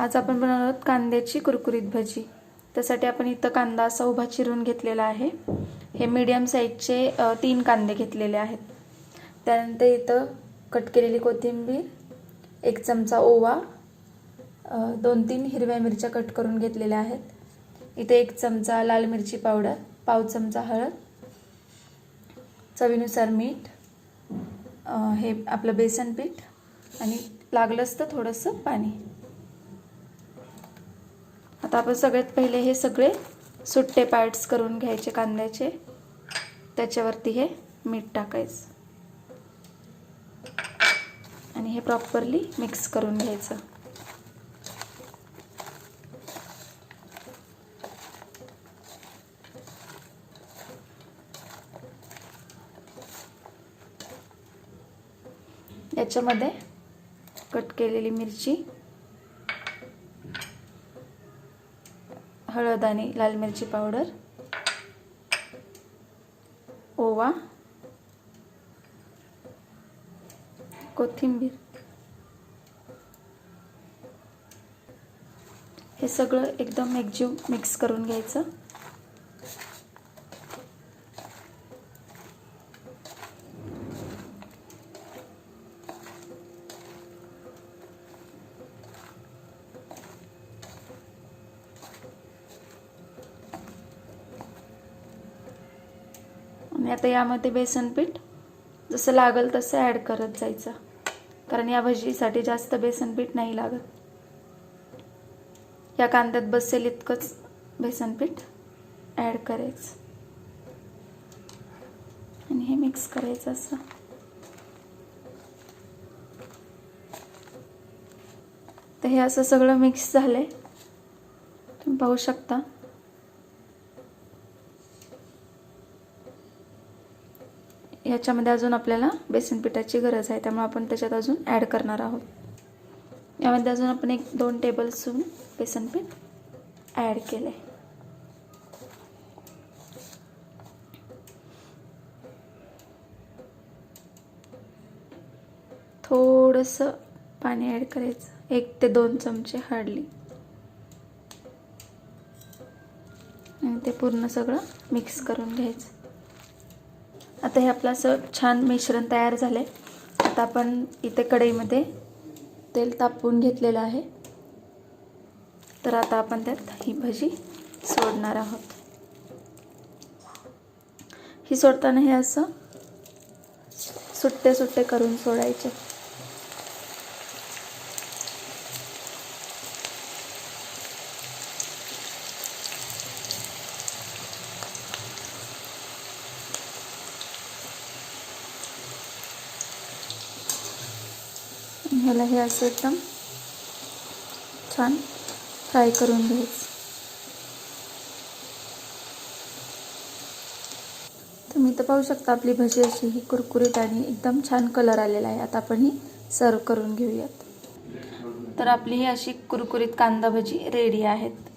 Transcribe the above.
आज आपण बनवणार आहोत कांद्याची कुरकुरीत भजी। त्यासाठी आपण इथं कांदा असा उभा चिरून घेतलेला आहे। हे मीडियम साइजचे 3 कांदे घेतलेले आहेत। त्यानंतर इथं कट केलेली कोथिंबीर, 1 चमचा ओवा, 2-3 हिरव्या मिरच्या कट करून घेतलेल्या आहेत। इथे 1 चमचा लाल मिरची पावडर, पाव चमचा हळद, चवीनुसार मीठ, हे आपलं बेसन पीठ आणि लागलंच तर थोडंसं पाणी। आता आपण सगळ्यात पहिले हे सगळे सुट्टे पार्ट्स करून घ्यायचे कांद्याचे। त्याच्यावरती हे मीठ टाकायचं आणि हे प्रॉपरली मिक्स करून घ्यायचं। याच्यामध्ये कट केलेली मिरची, हळद आणि लाल मिरची पावडर, ओवा, कोथिंबीर, हे सगळं एकदम एकजीव मिक्स करून घ्यायचं। आणि आता यामध्ये बेसन पीठ जसं लागल तसं ॲड करत जायचं, कारण या भजीसाठी जास्त बेसन पीठ नाही लागत। या कांद्यात बसेल इतकंच बेसन पीठ ॲड करायचं आणि हे मिक्स करायचं असं। तर हे असं सगळं मिक्स झालंय, तुम्ही पाहू शकता। याच्यामध्ये अजून आपल्याला बेसन पिठाची गरज आहे, त्यामुळे आपण त्याच्यात अजून ॲड करणार आहोत। यामध्ये अजून आपण 1-2 टेबलस्पून बेसन पीठ ॲड केले। थोडंसं पाणी ॲड करायचं, 1 ते 2 चमचे हार्डली, आणि ते पूर्ण सगळं मिक्स करून घ्यायचं। आता हे आपलं असं छान मिश्रण तयार झालंय। आता आपण इथे कढईमध्ये तेल तापवून घेतलेलं आहे, तर आता आपण त्यात ही भजी सोडणार आहोत। ही सोडताना हे असं सुट्टे सुट्टे करून सोडायचे। ह्याला हे असं एकदम छान फ्राय करून घ्यायचं। तुम्ही तर पाहू शकता आपली भजी अशी ही कुरकुरीत आणि एकदम छान कलर आलेला आहे। आता आपण ही सर्व करून घेऊयात। तर आपली ही अशी कुरकुरीत कांदा भजी रेडी आहेत।